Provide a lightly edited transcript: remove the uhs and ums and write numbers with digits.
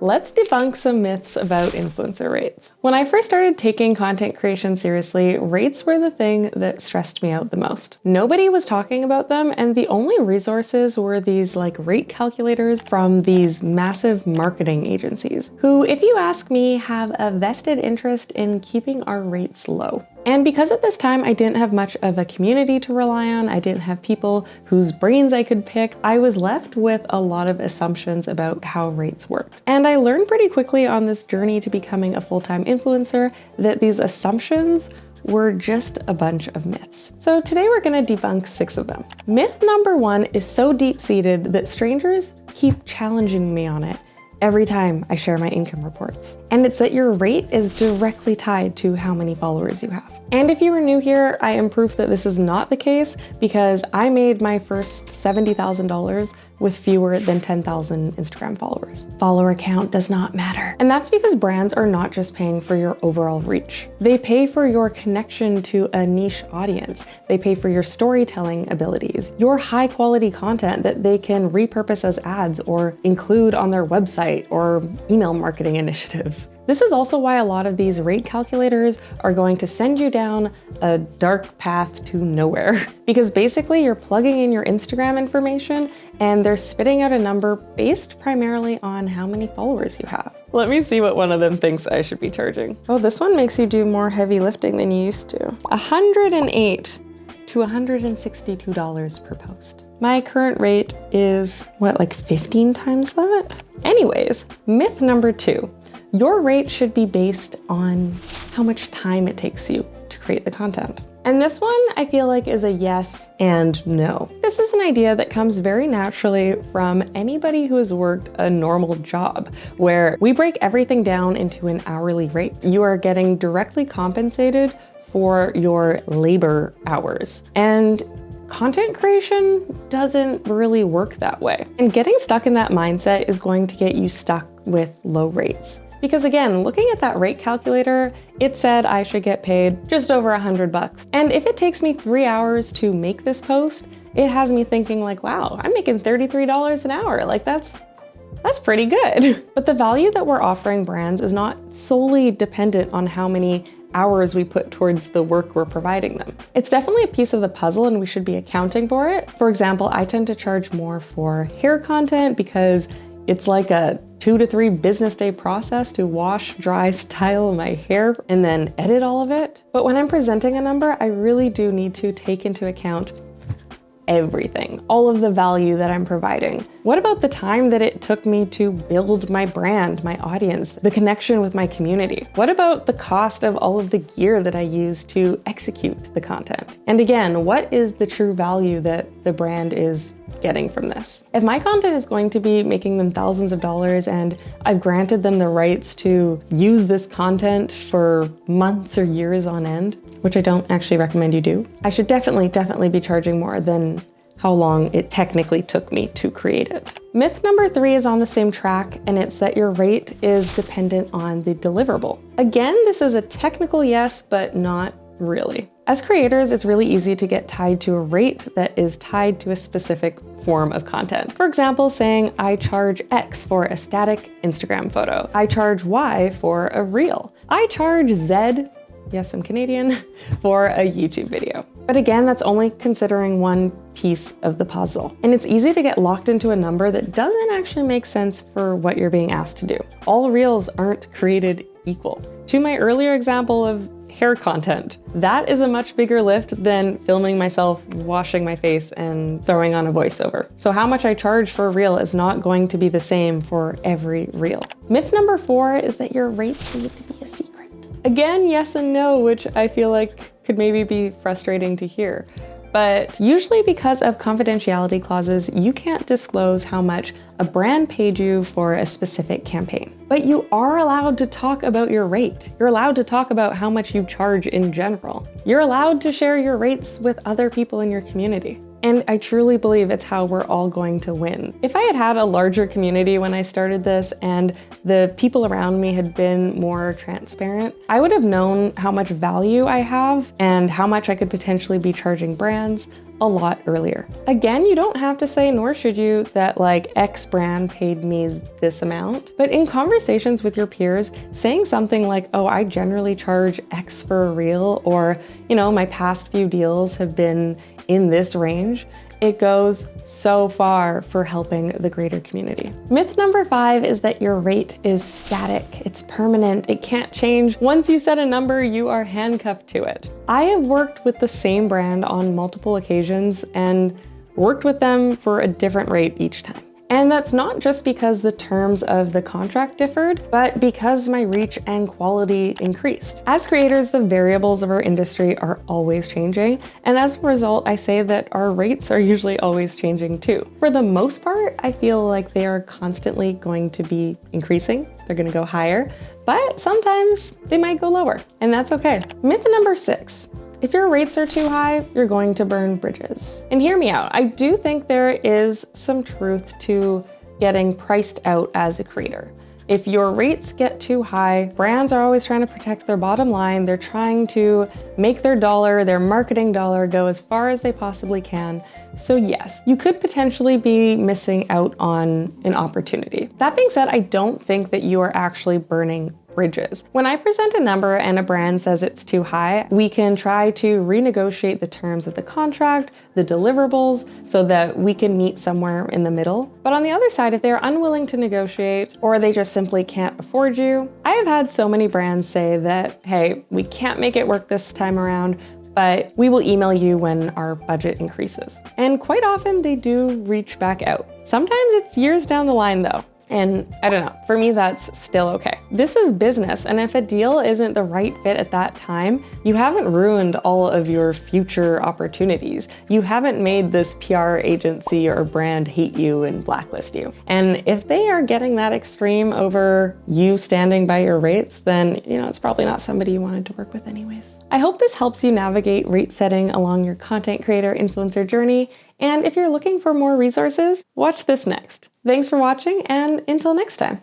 Let's debunk some myths about influencer rates. When I first started taking content creation seriously, rates were the thing that stressed me out the most. Nobody was talking about them, and the only resources were these rate calculators from these massive marketing agencies, who, if you ask me, have a vested interest in keeping our rates low. And because at this time I didn't have much of a community to rely on, I didn't have people whose brains I could pick, I was left with a lot of assumptions about how rates work. And I learned pretty quickly on this journey to becoming a full-time influencer that these assumptions were just a bunch of myths. So today we're gonna debunk 6 of them. Myth number 1 is so deep-seated that strangers keep challenging me on it every time I share my income reports. And it's that your rate is directly tied to how many followers you have. And if you are new here, I am proof that this is not the case because I made my first $70,000 with fewer than 10,000 Instagram followers. Follower count does not matter. And that's because brands are not just paying for your overall reach. They pay for your connection to a niche audience. They pay for your storytelling abilities, your high quality content that they can repurpose as ads or include on their website or email marketing initiatives. This is also why a lot of these rate calculators are going to send you down a dark path to nowhere. Because basically you're plugging in your Instagram information and they're spitting out a number based primarily on how many followers you have. Let me see what one of them thinks I should be charging. Oh, this one makes you do more heavy lifting than you used to. $108 to $162 per post. My current rate is, 15 times that? Anyways, myth number 2. Your rate should be based on how much time it takes you to create the content. And this one I feel like is a yes and no. This is an idea that comes very naturally from anybody who has worked a normal job, where we break everything down into an hourly rate. You are getting directly compensated for your labor hours. And content creation doesn't really work that way. And getting stuck in that mindset is going to get you stuck with low rates. Because again, looking at that rate calculator, it said I should get paid just over $100. And if it takes me 3 hours to make this post, it has me thinking wow, I'm making $33 an hour. That's pretty good. But the value that we're offering brands is not solely dependent on how many hours we put towards the work we're providing them. It's definitely a piece of the puzzle and we should be accounting for it. For example, I tend to charge more for hair content because it's like a 2 to 3 business day process to wash, dry, style my hair, and then edit all of it. But when I'm presenting a number, I really do need to take into account everything, all of the value that I'm providing. What about the time that it took me to build my brand, my audience, the connection with my community? What about the cost of all of the gear that I use to execute the content? And again, what is the true value that the brand is getting from this? If my content is going to be making them thousands of dollars and I've granted them the rights to use this content for months or years on end, which I don't actually recommend you do, I should definitely be charging more than how long it technically took me to create it. Myth number 3 is on the same track, and it's that your rate is dependent on the deliverable. Again, this is a technical yes, but not really. As creators, it's really easy to get tied to a rate that is tied to a specific form of content. For example, saying I charge X for a static Instagram photo. I charge Y for a reel. I charge Z, yes, I'm Canadian, for a YouTube video. But again, that's only considering one piece of the puzzle. And it's easy to get locked into a number that doesn't actually make sense for what you're being asked to do. All reels aren't created equal. To my earlier example of hair content, that is a much bigger lift than filming myself washing my face and throwing on a voiceover. So how much I charge for a reel is not going to be the same for every reel. Myth number 4 is that your rates need to be a secret. Again, yes and no, which I feel like could maybe be frustrating to hear. But usually because of confidentiality clauses, you can't disclose how much a brand paid you for a specific campaign. But you are allowed to talk about your rate. You're allowed to talk about how much you charge in general. You're allowed to share your rates with other people in your community. And I truly believe it's how we're all going to win. If I had had a larger community when I started this and the people around me had been more transparent, I would have known how much value I have and how much I could potentially be charging brands. a lot earlier. Again, you don't have to say, nor should you, that like X brand paid me this amount. But in conversations with your peers, saying something like, oh, I generally charge X for a reel, or, my past few deals have been in this range, it goes so far for helping the greater community. Myth number 5 is that your rate is static. It's permanent. It can't change. Once you set a number, you are handcuffed to it. I have worked with the same brand on multiple occasions and worked with them for a different rate each time. And that's not just because the terms of the contract differed, but because my reach and quality increased. As creators, the variables of our industry are always changing, and as a result, I say that our rates are usually always changing too. For the most part, I feel like they are constantly going to be increasing. They're going to go higher, but sometimes they might go lower, and that's okay. Myth number 6. If your rates are too high, you're going to burn bridges. And hear me out, I do think there is some truth to getting priced out as a creator. If your rates get too high, brands are always trying to protect their bottom line. They're trying to make their dollar, their marketing dollar, go as far as they possibly can. So yes, you could potentially be missing out on an opportunity. That being said, I don't think that you are actually burning bridges. When I present a number and a brand says it's too high, we can try to renegotiate the terms of the contract, the deliverables, so that we can meet somewhere in the middle. But on the other side, if they're unwilling to negotiate or they just simply can't afford you, I have had so many brands say that, hey, we can't make it work this time around, but we will email you when our budget increases. And quite often they do reach back out. Sometimes it's years down the line though. And I don't know, for me, that's still okay. This is business, and if a deal isn't the right fit at that time, you haven't ruined all of your future opportunities. You haven't made this PR agency or brand hate you and blacklist you. And if they are getting that extreme over you standing by your rates, then, it's probably not somebody you wanted to work with anyways. I hope this helps you navigate rate setting along your content creator influencer journey. And if you're looking for more resources, watch this next. Thanks for watching, and until next time.